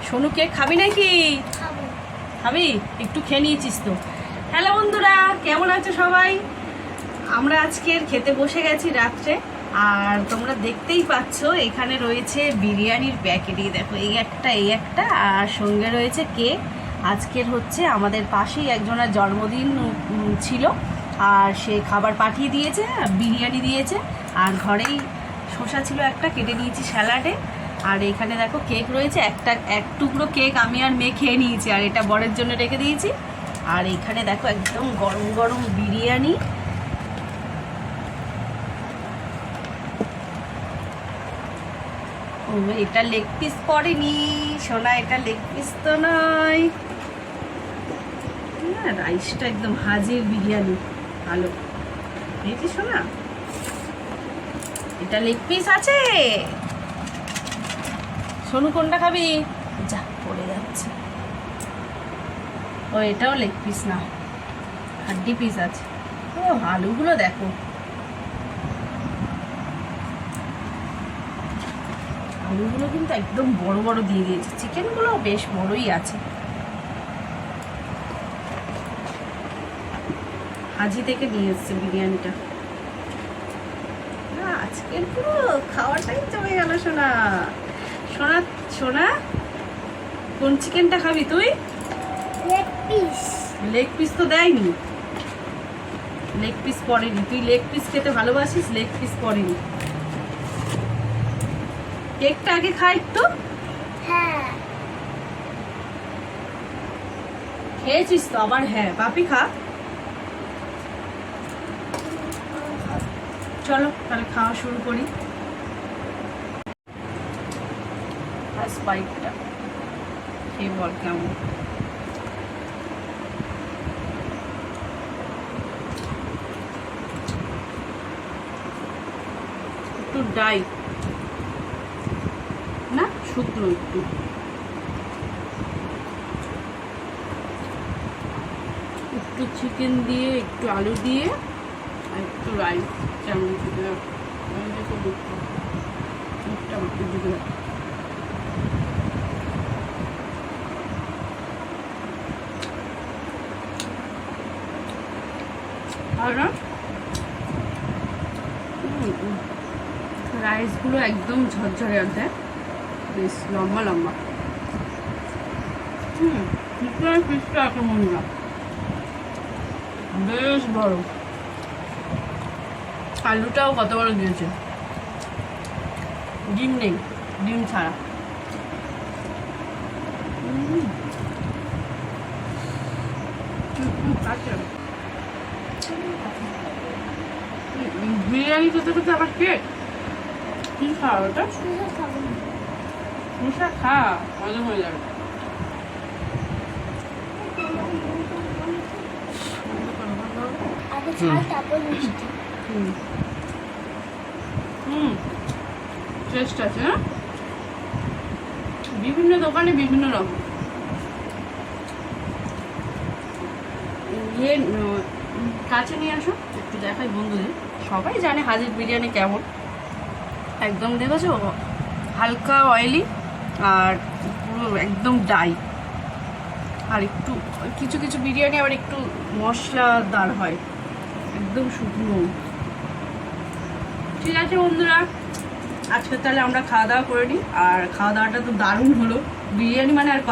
Sonu cake খাবি নাকি? খাবি? একটু খেয়ে নিয়েছিস তো। হ্যালো বন্ধুরা, কেমন আছো সবাই? আমরা আজকের খেতে বসে গেছি রাত্রে। আর তোমরা দেখতেই পাচ্ছ এখানে রয়েছে বিরিয়ানির প্যাকেটই, দেখো এই একটা আর সঙ্গে রয়েছে কেক। আজকের হচ্ছে আমাদের পাশেই একজনের জন্মদিন ছিল, আর সে খাবার পাঠিয়ে দিয়েছে, বিরিয়ানি দিয়েছে। আর ঘরেই শসা ছিল একটা, কেটে নিয়েছি স্যালাডে। আর এখানে দেখো কেক রয়েছে, এক টুকরো কেক আমি আর মেয়ে খেয়ে নিয়েছি, আর এটা বরের জন্য রেখে দিয়েছি। আর এখানে দেখো একদম গরম গরম বিরিয়ানি। ও এটা লেগ পিস পড়েনি সোনা, এটা লেগ পিস তো নয়। রাইসটা একদম হাজির বিরিয়ানি, ভালো দেখি সোনা। এটা লেগ পিস আছে। সোনু কোনটা খাবি? যা পড়ে যাচ্ছে। ও এটাও লেগ পিস না, হাড্ডি পিস আছে। ও আলুগুলো দেখো, আলুগুলো কিন্তু একদম বড় বড় দিয়ে দিয়েছে। চিকেনগুলো বেশ বড়ই আছে। হাজি থেকে নিয়ে এসছে বিরিয়ানিটা। আজকের পুরো খাওয়াটাই জমে গেল সোনা। সোনা সোনা কোন চিকেনটা খাবি তুই? Leg piece. লেগ পিস তো দেয়নি, লেগ পিস পড়েনি। তুই লেগ পিস খেতে ভালোবাসিস, লেগ পিস পড়েনি। কেকটা আগে খাই তো। হ্যাঁ খেয়েছিস তো আবার? হ্যাঁ পাপি খা। চলো তাহলে খাওয়া শুরু করি। স্পাইকটা খেয়ে বল কেমন। একটু ডাই না, শুকনো একটু। একটু চিকেন দিয়ে, একটু আলু দিয়ে, আর একটু রাইস। কেমন খেতে রাইসগুলো একদম ঝরঝরে আছে, বেশ লম্বা লম্বা। পিসটা এখন মনে বেশ বড়। আলুটাও কত বড় দিয়েছে, ডিম নেই, ডিম ছাড়া। বিরিয়ানি খেতে খেতে আবার কেক কি খাওয়া? ওটা মিশা খা, মজা হয়ে যাবে। আগে ঝাল তারপর মিষ্টি। টেস্ট আছে না, বিভিন্ন দোকানে বিভিন্ন রকম। কাছে নিয়ে আসো একটু দেখাই বন্ধুদের। সবাই জানে হাজির বিরিয়ানি কেমন, একদম দেখেছো হালকা অয়েলি আর পুরো একদম ডাই। আর একটু কিছু কিছু বিরিয়ানি আবার একটু মশলাদার হয়, একদম শুকনো। ঠিক আছে বন্ধুরা, আজকে তাহলে আমরা খাওয়া দাওয়া করে নিই। আর খাওয়া দাওয়াটা তো দারুণ হলো, বিরিয়ানি মানে আর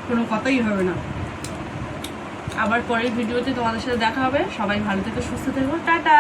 কোনো কথাই হবে না। আবার পরের ভিডিওতে তোমাদের সাথে দেখা হবে। সবাই ভালো থেকো, সুস্থ থেকো, টাটা।